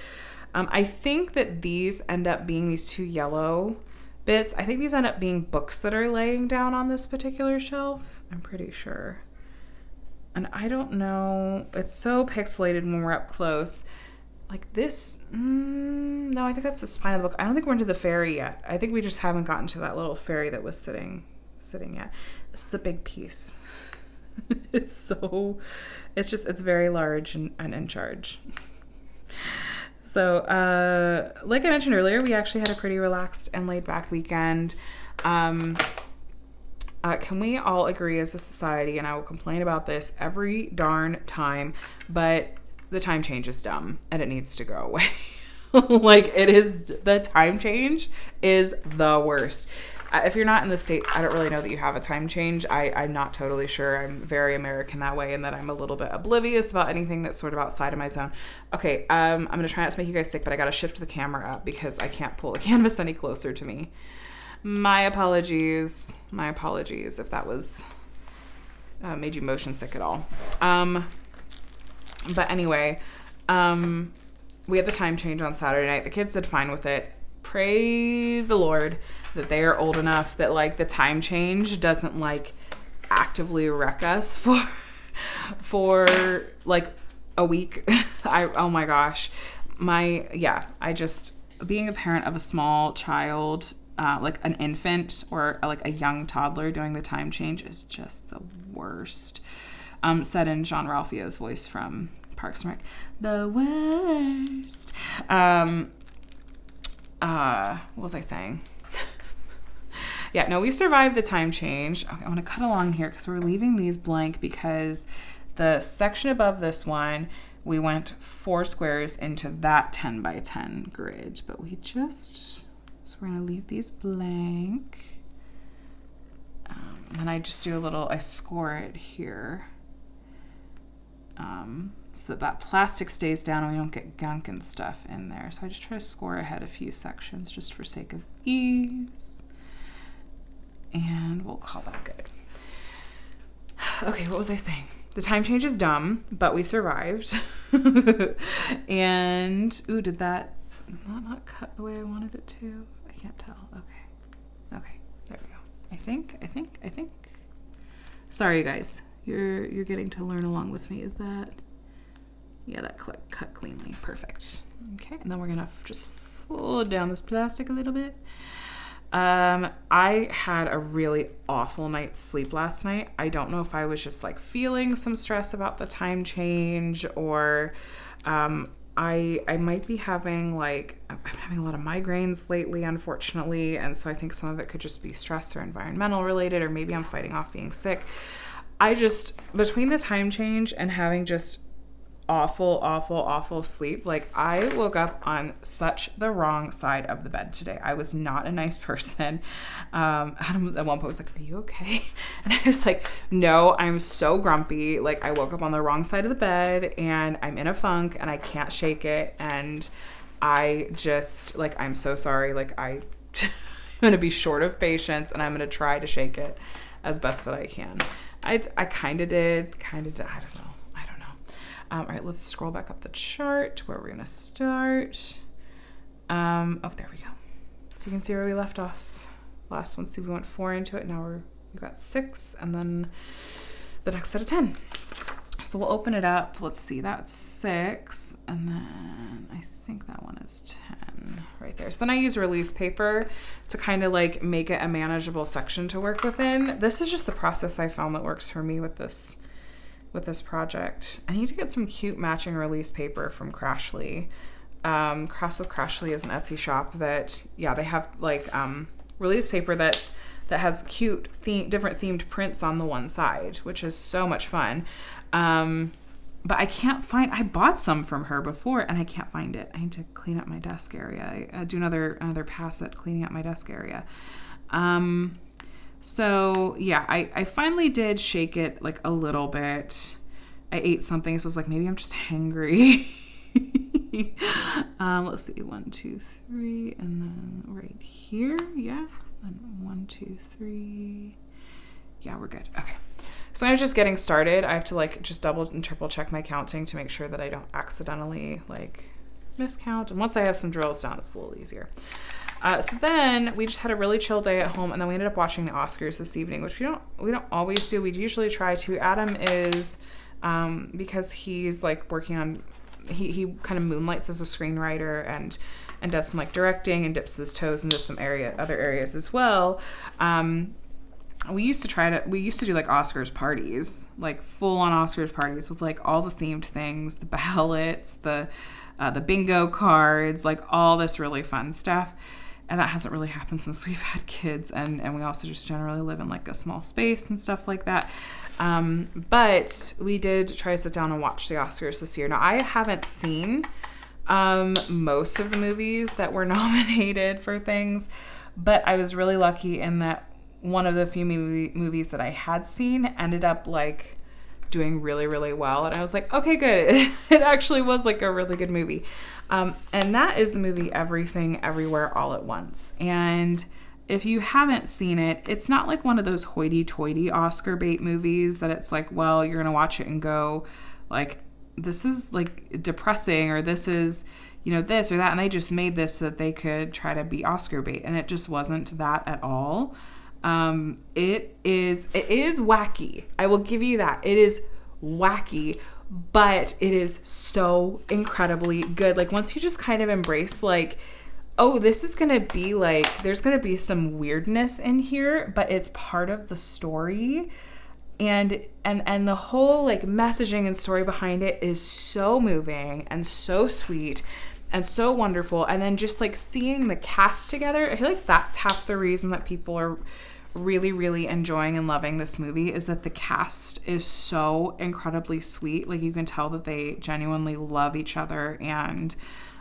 Speaker 1: I think that these end up being these 2 yellow bits. I think these end up being books that are laying down on this particular shelf. I'm pretty sure. And I don't know. It's so pixelated when we're up close. Like this. No, I think that's the spine of the book. I don't think we're into the fairy yet. I think we just haven't gotten to that little fairy that was sitting yet. This is a big piece. It's very large and in charge. So, like I mentioned earlier, we actually had a pretty relaxed and laid back weekend. Can we all agree as a society, and I will complain about this every darn time, but the time change is dumb and it needs to go away. Like, the time change is the worst. If you're not in the States, I don't really know that you have a time change. I'm not totally sure. I'm very American that way, and that I'm a little bit oblivious about anything that's sort of outside of my zone. Okay, I'm going to try not to make you guys sick, but I got to shift the camera up because I can't pull the canvas any closer to me. My apologies if that was made you motion sick at all. But anyway, we had the time change on Saturday night. The kids did fine with it. Praise the Lord that they are old enough that like the time change doesn't like actively wreck us for like a week. Oh my gosh. Being a parent of a small child, like an infant or like a young toddler doing the time change is just the worst. Said in Jean-Ralphio's voice from Parks and Rec. The worst. What was I saying? Yeah, no, we survived the time change. Okay, I want to cut along here because we're leaving these blank because the section above this one, we went 4 squares into that 10 by 10 grid, but so we're going to leave these blank. And then I just do I score it here. So that plastic stays down and we don't get gunk and stuff in there. So I just try to score ahead a few sections just for sake of ease. And we'll call that good. Okay, what was I saying? The time change is dumb, but we survived. And, ooh, did that not cut the way I wanted it to? I can't tell. Okay, there we go. I think. Sorry, guys. You're getting to learn along with me. Is that? Yeah, that cut cleanly. Perfect. Okay, and then we're gonna just fold down this plastic a little bit. I had a really awful night's sleep last night. I don't know if I was just like feeling some stress about the time change, or I might be having I'm having a lot of migraines lately, unfortunately, and so I think some of it could just be stress or environmental related, or maybe I'm fighting off being sick. Between the time change and having just awful sleep, like I woke up on such the wrong side of the bed today. I was not a nice person. Adam at one point was like, "Are you okay?" And I was like, "No, I'm so grumpy. Like I woke up on the wrong side of the bed and I'm in a funk and I can't shake it, and I just I'm so sorry. Like I'm gonna be short of patience and I'm gonna try to shake it as best that I can." I kind of did. I don't know. All right, let's scroll back up the chart where we're going to start. There we go. So you can see where we left off. Last one, see, we went 4 into it. Now we've got 6, and then the next set of 10. So we'll open it up. Let's see, that's 6, and then I think that one is 10 right there. So then I use release paper to kind of make it a manageable section to work within. This is just the process I found that works for me with this project. I need to get some cute matching release paper from Crashly. Crafts with Crashly is an Etsy shop that, they have release paper that has cute different themed prints on the one side, which is so much fun. But I bought some from her before and I can't find it. I need to clean up my desk area. I do another pass at cleaning up my desk area. So yeah, I finally did shake it a little bit. I ate something, so I was like, maybe I'm just hangry. Let's see, 1, 2, 3, and then right here, yeah. And 1, 2, 3. Yeah, we're good. Okay. So I'm just getting started. I have to just double and triple check my counting to make sure that I don't accidentally miscount. And once I have some drills down, it's a little easier. So then we just had a really chill day at home, and then we ended up watching the Oscars this evening, which we don't always do. We usually try to. Adam is because he's working on he kind of moonlights as a screenwriter and does some directing and dips his toes into some other areas as well. We used to do Oscars parties, full on Oscars parties with all the themed things, the ballots, the bingo cards, all this really fun stuff. And that hasn't really happened since we've had kids, and we also just generally live in a small space and stuff like that. But we did try to sit down and watch the Oscars this year. Now, I haven't seen most of the movies that were nominated for things, but I was really lucky in that one of the few movies that I had seen ended up doing really, really well. And I was like, okay, good. It actually was a really good movie. And that is the movie Everything Everywhere All at Once. And if you haven't seen it, it's not one of those hoity-toity Oscar bait movies that it's well, you're going to watch it and go this is depressing, or this is, this or that. And they just made this so that they could try to be Oscar bait. And it just wasn't that at all. It is wacky. I will give you that. It is wacky, but it is so incredibly good. Once you just kind of embrace oh, this is going to be there's going to be some weirdness in here, but it's part of the story. And the whole messaging and story behind it is so moving and so sweet and so wonderful. And then just seeing the cast together, I feel that's half the reason that people are really, really enjoying and loving this movie, is that the cast is so incredibly sweet. You can tell that they genuinely love each other and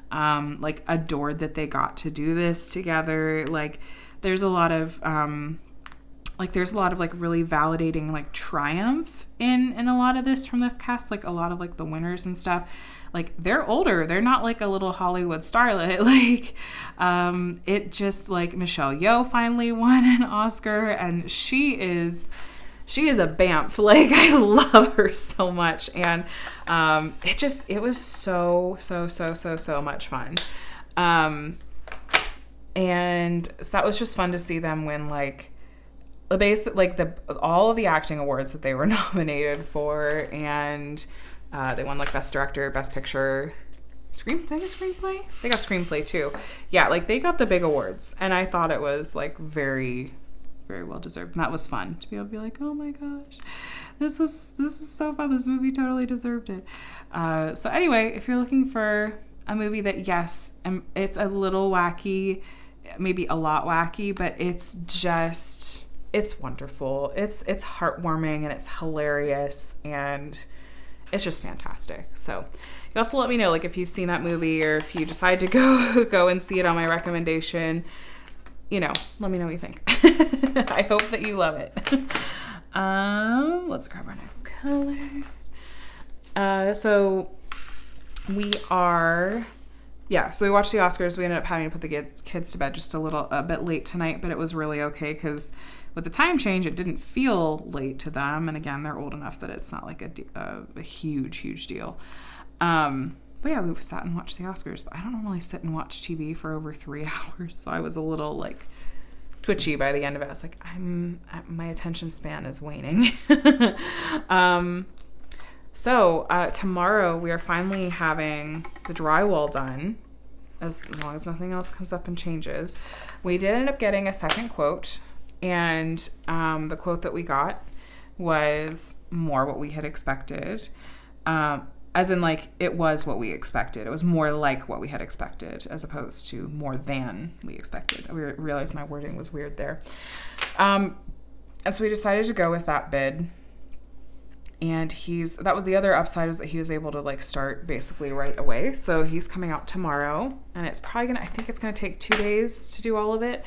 Speaker 1: adored that they got to do this together. There's a lot of really validating triumph in a lot of this from this cast. A lot of the winners and stuff, they're older. They're not a little Hollywood starlet. It just Michelle Yeoh finally won an Oscar, and she is she is a BAMF. Like, I love her so much. And it was so much fun. And so that was just fun to see them win, like, all of the acting awards that they were nominated for. And they won, like, Best Director, Best Picture, Screenplay? They got Screenplay too. Yeah, like, they got the big awards. And I thought it was, like, very, very well deserved. And that was fun to be able to be like, oh my gosh, this is so fun. This movie totally deserved it. So anyway, if you're looking for a movie that, yes, it's a little wacky, maybe a lot wacky, but it's wonderful. It's heartwarming and it's hilarious and it's just fantastic. So you'll have to let me know, like, if you've seen that movie or if you decide to go and see it on my recommendation. You know, let me know what you think. I hope that you love it. Let's grab our next color. So we watched the Oscars. We ended up having to put the kids to bed just a bit late tonight, but it was really okay because with the time change, it didn't feel late to them. And again, they're old enough that it's not like a huge deal. But yeah, we sat and watched the Oscars, but I don't normally sit and watch TV for over 3 hours. So I was a little, like, twitchy by the end of it. I was like, my attention span is waning. So tomorrow we are finally having the drywall done, as long as nothing else comes up and changes. We did end up getting a second quote, and the quote that we got was more what we had expected. As in, like, it was what we expected. It was more like what we had expected as opposed to more than we expected. I realized my wording was weird there. And so we decided to go with that bid. And that was the other upside, was that he was able to, like, start basically right away. So he's coming out tomorrow, and it's probably I think it's going to take 2 days to do all of it.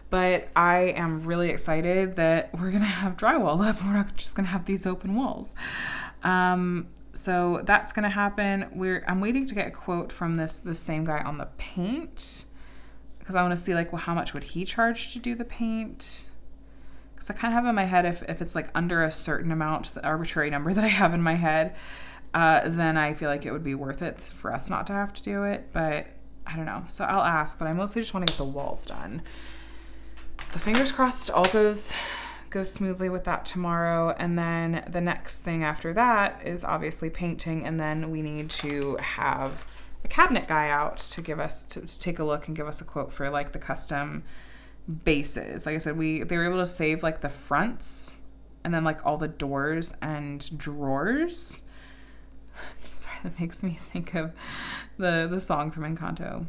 Speaker 1: But I am really excited that we're going to have drywall up. We're not just going to have these open walls. So that's going to happen. I'm waiting to get a quote from the same guy on the paint, because I want to see, like, well, how much would he charge to do the paint? Because I kind of have in my head, if it's, like, under a certain amount, the arbitrary number that I have in my head, then I feel like it would be worth it for us not to have to do it. But I don't know. So I'll ask, but I mostly just want to get the walls done. So fingers crossed all goes smoothly with that tomorrow. And then the next thing after that is obviously painting, and then we need to have a cabinet guy out to take a look and give us a quote for, like, the custom bases. Like I said, they were able to save, like, the fronts and then, like, all the doors and drawers. Sorry, that makes me think of the song from Encanto.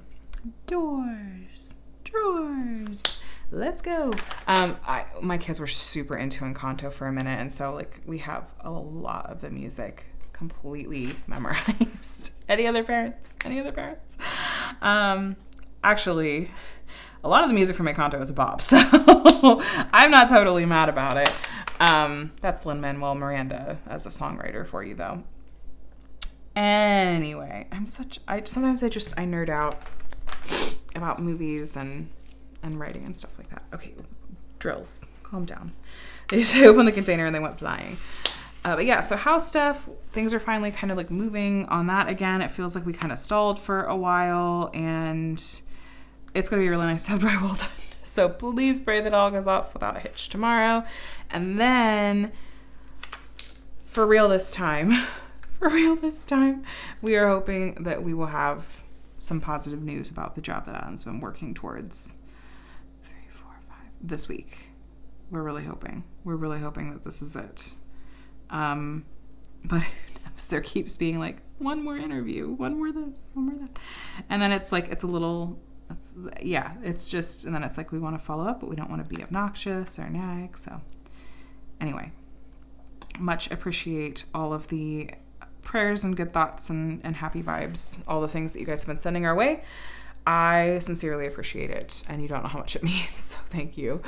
Speaker 1: Doors, drawers. Let's go. My kids were super into Encanto for a minute, and so, like, we have a lot of the music completely memorized. Any other parents? Actually, a lot of the music from Encanto is a bop, so I'm not totally mad about it. That's Lin-Manuel Miranda as a songwriter for you, though. Anyway, sometimes I nerd out about movies and writing and stuff like that. Okay, drills. Calm down. They just opened the container and they went flying. But yeah, so house stuff, things are finally kind of, like, moving on that again. It feels like we kind of stalled for a while, and it's going to be really nice to have drywall done. So please pray that it all goes off without a hitch tomorrow. And then for real this time, we are hoping that we will have some positive news about the job that Adam's been working towards this week. We're really hoping that this is it. But there keeps being, like, one more interview, one more this, one more that. And then it's like, it's just, and then it's like, we want to follow up, but we don't want to be obnoxious or nag. So anyway, much appreciate all of the prayers and good thoughts and happy vibes, all the things that you guys have been sending our way. I sincerely appreciate it, and you don't know how much it means, so thank you.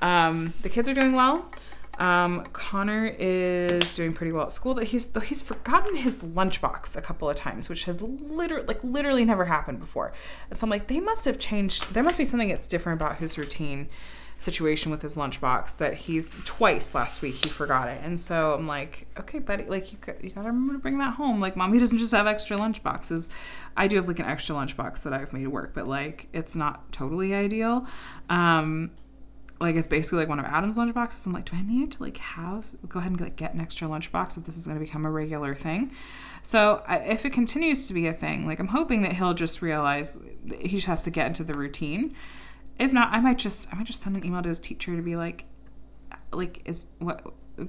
Speaker 1: The kids are doing well. Connor is doing pretty well at school. Though he's forgotten his lunchbox a couple of times, which has literally never happened before. And so I'm like, they must have changed. There must be something that's different about his routine, situation with his lunchbox that he's twice last week he forgot it. And so I'm like, okay, buddy, like you gotta remember to bring that home. Like mommy doesn't just have extra lunchboxes. I do have like an extra lunchbox that I've made work, but like it's not totally ideal. Like it's basically like one of Adam's lunchboxes. I'm like, do I need to like go ahead and like get an extra lunchbox if this is going to become a regular thing? So if it continues to be a thing, like I'm hoping that he'll just realize that he just has to get into the routine. If not, I might just send an email to his teacher to be like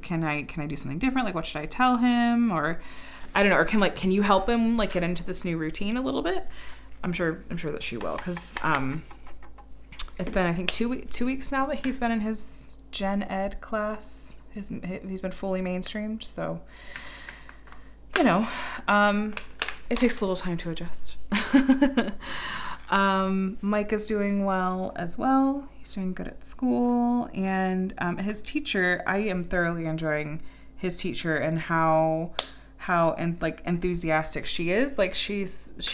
Speaker 1: can I do something different? Like what should I tell him? Or I don't know, or can you help him like get into this new routine a little bit? I'm sure that she will, because it's been, I think, 2 weeks now that he's been in his gen ed class. He's been fully mainstreamed, so it takes a little time to adjust. Mike is doing well as well. He's doing good at school, and his teacher, I am thoroughly enjoying his teacher and how enthusiastic she is. Like she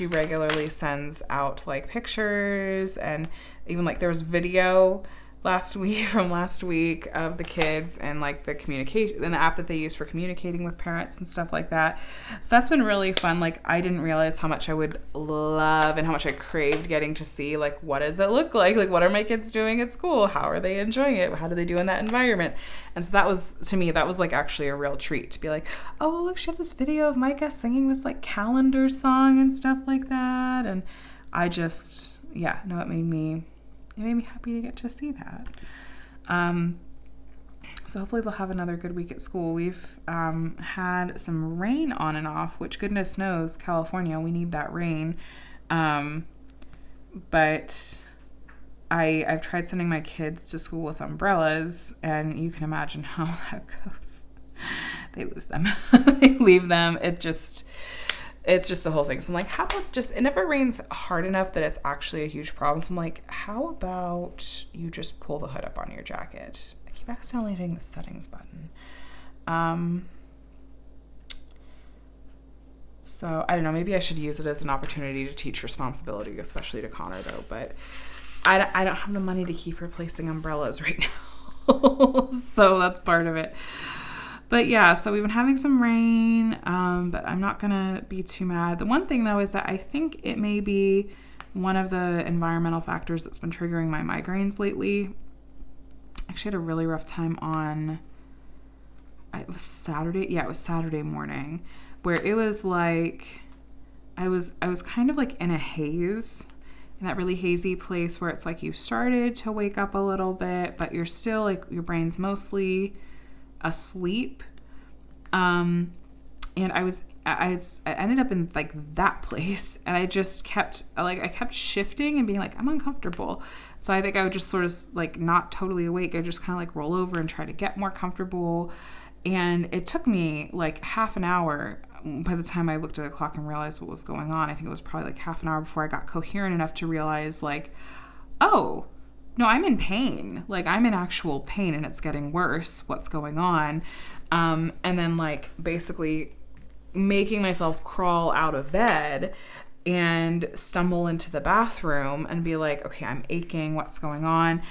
Speaker 1: regularly sends out like pictures, and even like there was video last week of the kids and like the communication and the app that they use for communicating with parents and stuff like that. So that's been really fun. Like I didn't realize how much I would love and how much I craved getting to see like what does it look like what are my kids doing at school, how are they enjoying it, how do they do in that environment. And so that was, to me, that was like actually a real treat to be like, oh look, she had this video of Micah singing this like calendar song and stuff like that. And I just it made me happy to get to see that. So hopefully they'll have another good week at school. We've had some rain on and off, which goodness knows, California, we need that rain. But I've tried sending my kids to school with umbrellas, and you can imagine how that goes. They lose them. They leave them. It's just the whole thing. So I'm like, how about it never rains hard enough that it's actually a huge problem. So I'm like, how about you just pull the hood up on your jacket? I keep accidentally hitting the settings button. So I don't know, maybe I should use it as an opportunity to teach responsibility, especially to Connor though. But I don't have the money to keep replacing umbrellas right now. So that's part of it. But yeah, so we've been having some rain, but I'm not going to be too mad. The one thing, though, is that I think it may be one of the environmental factors that's been triggering my migraines lately. I actually had a really rough time it was Saturday. Yeah, it was Saturday morning, where it was like I was kind of like in a haze, in that really hazy place where it's like you started to wake up a little bit, but you're still like, your brain's mostly asleep. And I ended up in like that place, and I just kept shifting and being like, I'm uncomfortable. So I think I would just sort of like not totally awake. I just kind of like roll over and try to get more comfortable. And it took me like half an hour by the time I looked at the clock and realized what was going on. I think it was probably like half an hour before I got coherent enough to realize like, oh, no, I'm in pain. Like I'm in actual pain and it's getting worse. What's going on? And then like basically making myself crawl out of bed and stumble into the bathroom and be like, okay, I'm aching. What's going on?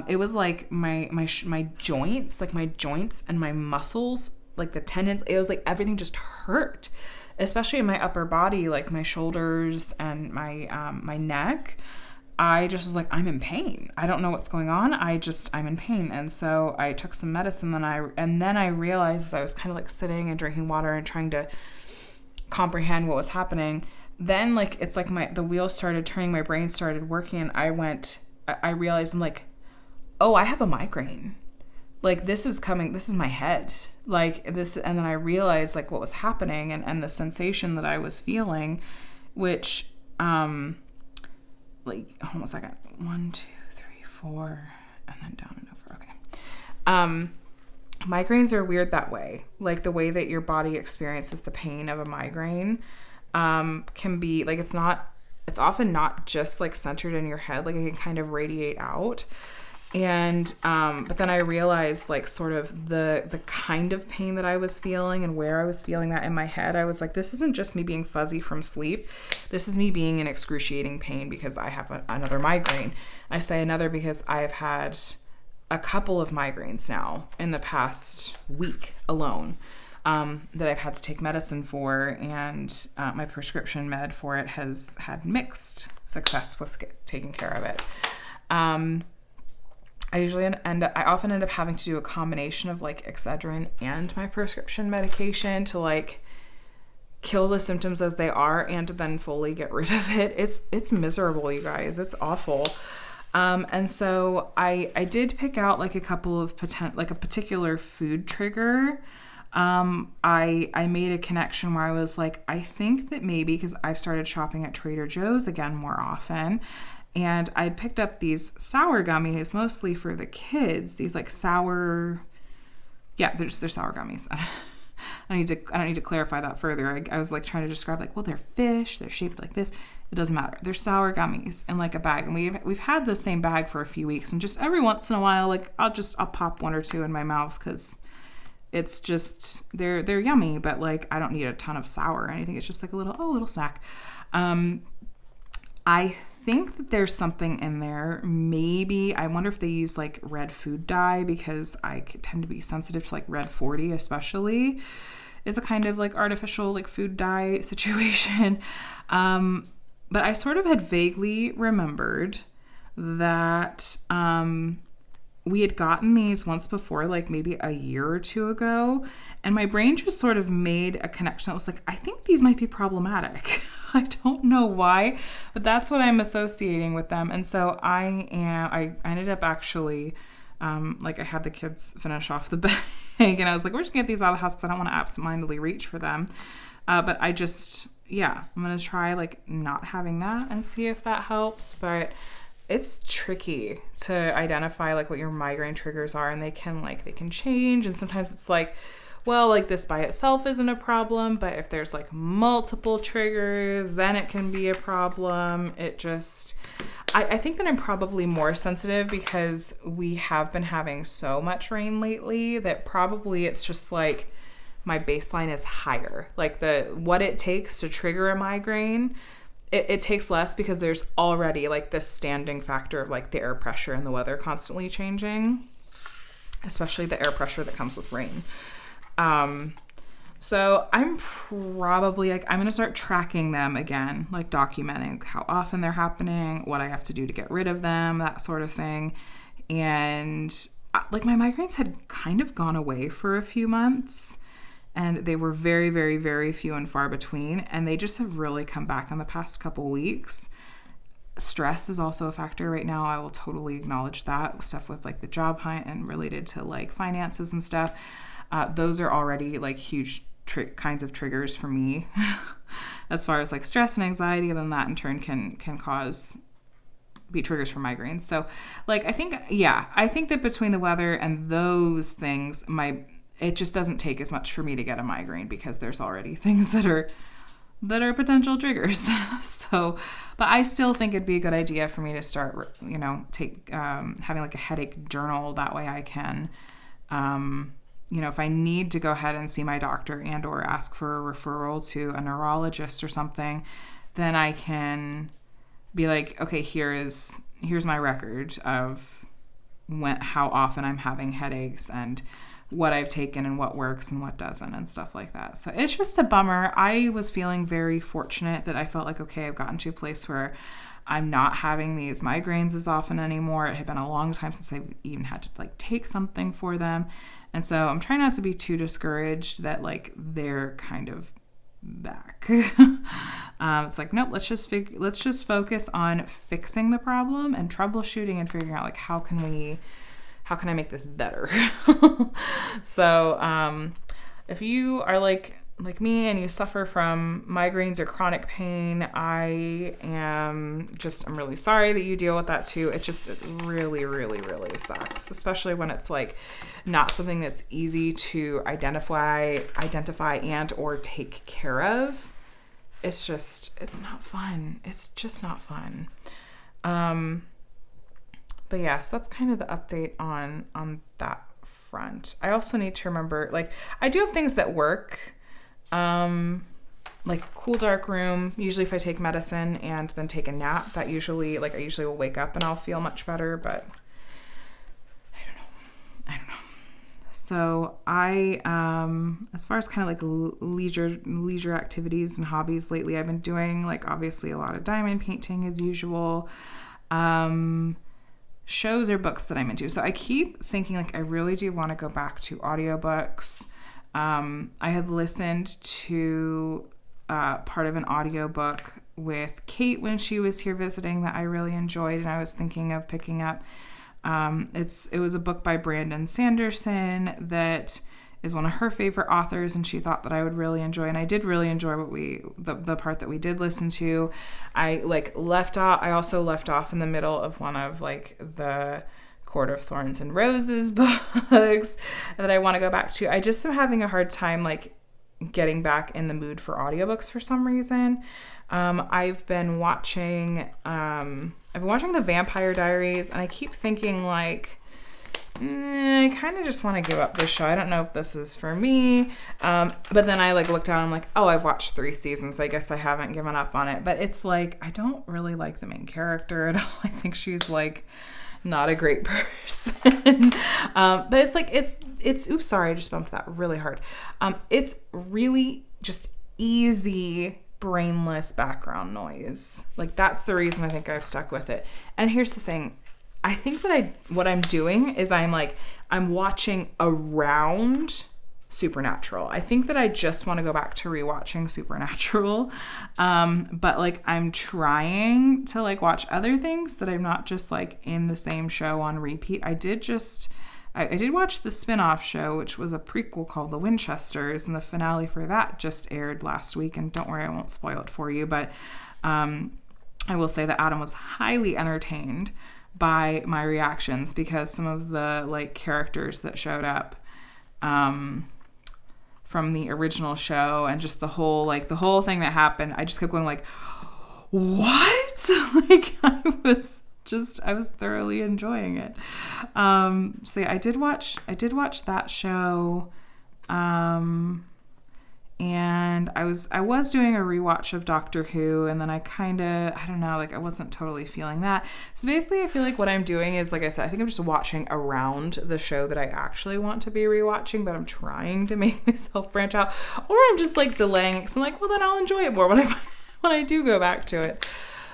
Speaker 1: It was like my joints, like my joints and my muscles, like the tendons. It was like everything just hurt, especially in my upper body, like my shoulders and my neck. I just was like, I'm in pain. I don't know what's going on. I'm in pain. And so I took some medicine, and then I realized I was kind of like sitting and drinking water and trying to comprehend what was happening. Then like, it's like the wheels started turning, my brain started working, and I realized I'm like, oh, I have a migraine. Like this is my head. Like this, and then I realized like what was happening and the sensation that I was feeling, which, like, hold on a second. 1, 2, 3, 4, and then down and over. Okay. Migraines are weird that way. Like the way that your body experiences the pain of a migraine, can be like, it's often not just like centered in your head. Like it can kind of radiate out. And, but then I realized like sort of the kind of pain that I was feeling and where I was feeling that in my head. I was like, this isn't just me being fuzzy from sleep. This is me being in excruciating pain because I have another migraine. I say another because I've had a couple of migraines now in the past week alone that I've had to take medicine for, and my prescription med for it has had mixed success with taking care of it. I often end up having to do a combination of like Excedrin and my prescription medication to like kill the symptoms as they are and to then fully get rid of it. It's miserable, you guys. It's awful. And so I did pick out like a couple of a particular food trigger. I made a connection where I was like, I think that maybe because I've started shopping at Trader Joe's again more often, and I'd picked up these sour gummies mostly for the kids. These like sour, they're sour gummies. I don't need to clarify that further. I was like trying to describe like, well, they're fish, they're shaped like this. It doesn't matter. They're sour gummies in like a bag, and we've had the same bag for a few weeks, and just every once in a while, like I'll pop one or two in my mouth because it's just they're yummy, but like I don't need a ton of sour or anything. It's just like a little snack. I think that there's something in there. Maybe I wonder if they use like red food dye, because I tend to be sensitive to like red 40 especially is a kind of like artificial like food dye situation. But I sort of had vaguely remembered that we had gotten these once before, like maybe a year or two ago, and my brain just sort of made a connection that was like, I think these might be problematic. I don't know why, but that's what I'm associating with them. And so I ended up actually, I had the kids finish off the bag, and I was like, we're just gonna get these out of the house because I don't want to absentmindedly reach for them. But I'm gonna try like not having that and see if that helps. But it's tricky to identify like what your migraine triggers are, and they can change, and sometimes it's like, well, like this by itself isn't a problem, but if there's like multiple triggers, then it can be a problem. I think that I'm probably more sensitive because we have been having so much rain lately that probably it's just like my baseline is higher. Like what it takes to trigger a migraine, it takes less because there's already like this standing factor of like the air pressure and the weather constantly changing, especially the air pressure that comes with rain. So I'm probably like, I'm going to start tracking them again, like documenting how often they're happening, what I have to do to get rid of them, that sort of thing. And like my migraines had kind of gone away for a few months, and they were very, very, very few and far between. And they just have really come back in the past couple weeks. Stress is also a factor right now. I will totally acknowledge that. Stuff with like the job hunt and related to like finances and stuff. Those are already like huge kinds of triggers for me as far as like stress and anxiety. And then that in turn can be triggers for migraines. So like, I think that between the weather and those things, it just doesn't take as much for me to get a migraine because there's already things that are potential triggers. So, but I still think it'd be a good idea for me to start, having like a headache journal. That way I can, if I need to go ahead and see my doctor and or ask for a referral to a neurologist or something, then I can be like, okay, here's my record of how often I'm having headaches and what I've taken and what works and what doesn't and stuff like that. So it's just a bummer. I was feeling very fortunate that I felt like, okay, I've gotten to a place where I'm not having these migraines as often anymore. It had been a long time since I even had to like take something for them. And so I'm trying not to be too discouraged that like they're kind of back. It's like, nope, let's just focus on fixing the problem and troubleshooting and figuring out like how can I make this better? So if you are like me and you suffer from migraines or chronic pain, I'm really sorry that you deal with that too. It really, really, really sucks, especially when it's like not something that's easy to identify and or take care of. It's not fun. It's just not fun. But yeah, so that's kind of the update on that front. I also need to remember, like, I do have things that work, like cool dark room. Usually if I take medicine and then take a nap, that usually, like, I usually will wake up and I'll feel much better, but I don't know. I don't know. So I, as far as kind of like leisure activities and hobbies lately, I've been doing like obviously a lot of diamond painting as usual. Shows or books that I'm into. So I keep thinking like I really do want to go back to audiobooks. I had listened to part of an audiobook with Kate when she was here visiting that I really enjoyed, and I was thinking of picking up. It was a book by Brandon Sanderson that is one of her favorite authors, and she thought that I would really enjoy, and I did really enjoy the part that we did listen to. I also left off in the middle of one of like the Court of Thorns and Roses books that I want to go back to. I just am having a hard time like getting back in the mood for audiobooks for some reason. I've been watching The Vampire Diaries, and I keep thinking like, I kind of just want to give up this show. I don't know if this is for me. But then I like look down, I'm like, oh, I've watched 3 seasons. I guess I haven't given up on it. But it's like, I don't really like the main character at all. I think she's like not a great person. But it's like, oops, sorry, I just bumped that really hard. It's really just easy, brainless background noise. Like that's the reason I think I've stuck with it. And here's the thing. I think that what I'm doing is I'm watching around Supernatural. I think that I just want to go back to rewatching Supernatural. But like I'm trying to like watch other things that I'm not just like in the same show on repeat. I did watch the spin-off show, which was a prequel called The Winchesters, and the finale for that just aired last week. And don't worry, I won't spoil it for you. But I will say that Adam was highly entertained by my reactions because some of the like characters that showed up from the original show and just the whole thing that happened, I just kept going like, what? Like I was thoroughly enjoying it. So yeah, I did watch that show. And I was doing a rewatch of Doctor Who, and then I don't know, like I wasn't totally feeling that. So basically I feel like what I'm doing is, like I said, I think I'm just watching around the show that I actually want to be rewatching, but I'm trying to make myself branch out, or I'm just like delaying it because I'm like, well then I'll enjoy it more when I do go back to it.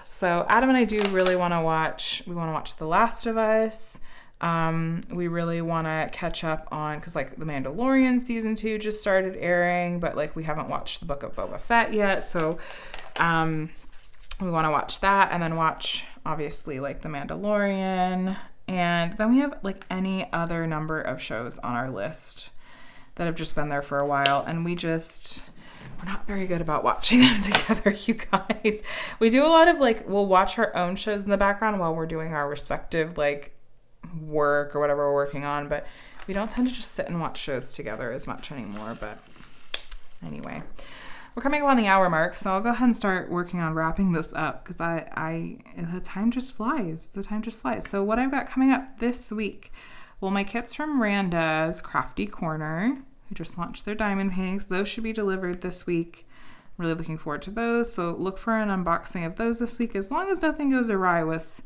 Speaker 1: So Adam and I do really want to watch The Last of Us. We really want to catch up on, because like The Mandalorian season 2 just started airing, but like we haven't watched the Book of Boba Fett yet, so we want to watch that, and then watch obviously like The Mandalorian, and then we have like any other number of shows on our list that have just been there for a while, and we're not very good about watching them together, you guys. We do a lot of like, we'll watch our own shows in the background while we're doing our respective like work or whatever we're working on, but we don't tend to just sit and watch shows together as much anymore. But anyway, we're coming up on the hour mark, so I'll go ahead and start working on wrapping this up because the time just flies. So what I've got coming up this week, well, my kits from Randa's Crafty Corner, who just launched their diamond paintings, those should be delivered this week. I'm really looking forward to those, so look for an unboxing of those this week, as long as nothing goes awry with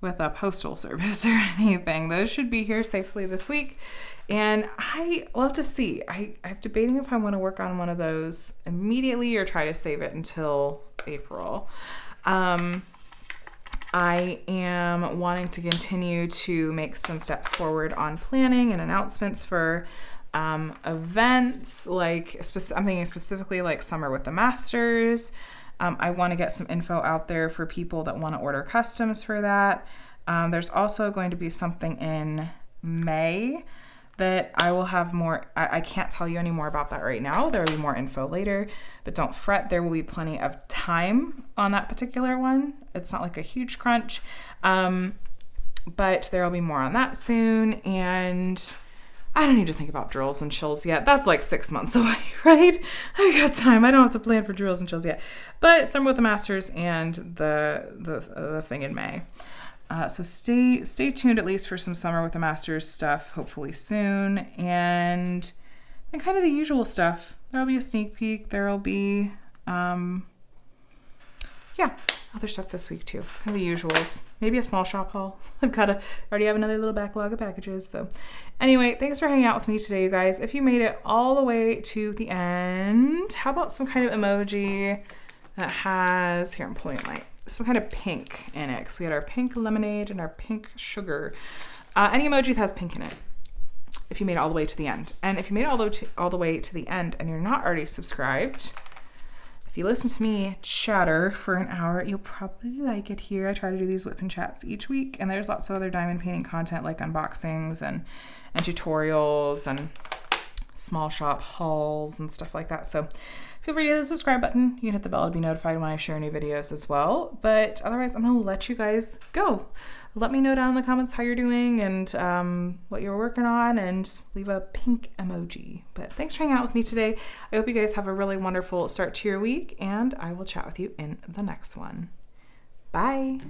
Speaker 1: a postal service or anything. Those should be here safely this week. And we'll have to see. I'm debating if I want to work on one of those immediately or try to save it until April. I am wanting to continue to make some steps forward on planning and announcements for events. Like I'm thinking specifically like Summer with the Masters. I want to get some info out there for people that want to order customs for that. There's also going to be something in May that I will have more. I can't tell you any more about that right now. There will be more info later, but don't fret. There will be plenty of time on that particular one. It's not like a huge crunch, but there will be more on that soon. And I don't need to think about drills and chills yet. That's like 6 months away, right? I've got time. I don't have to plan for drills and chills yet. But Summer with the Masters and the thing in May. So stay tuned at least for some Summer with the Masters stuff, hopefully soon. And kind of the usual stuff. There'll be a sneak peek. There'll be, other stuff this week too. Kind of the usuals. Maybe a small shop haul. Already have another little backlog of packages. So anyway, thanks for hanging out with me today, you guys. If you made it all the way to the end, how about some kind of emoji that has, here I'm pulling up some kind of pink in it. So we had our pink lemonade and our pink sugar. Any emoji that has pink in it, if you made it all the way to the end. And if you made it all the way to the end and you're not already subscribed, if you listen to me chatter for an hour, you'll probably like it here. I try to do these WIP and Chats each week, and there's lots of other diamond painting content like unboxings and tutorials and small shop hauls and stuff like that. So feel free to hit the subscribe button. You can hit the bell to be notified when I share new videos as well. But otherwise, I'm going to let you guys go. Let me know down in the comments how you're doing and what you're working on, and leave a pink emoji. But thanks for hanging out with me today. I hope you guys have a really wonderful start to your week, and I will chat with you in the next one. Bye.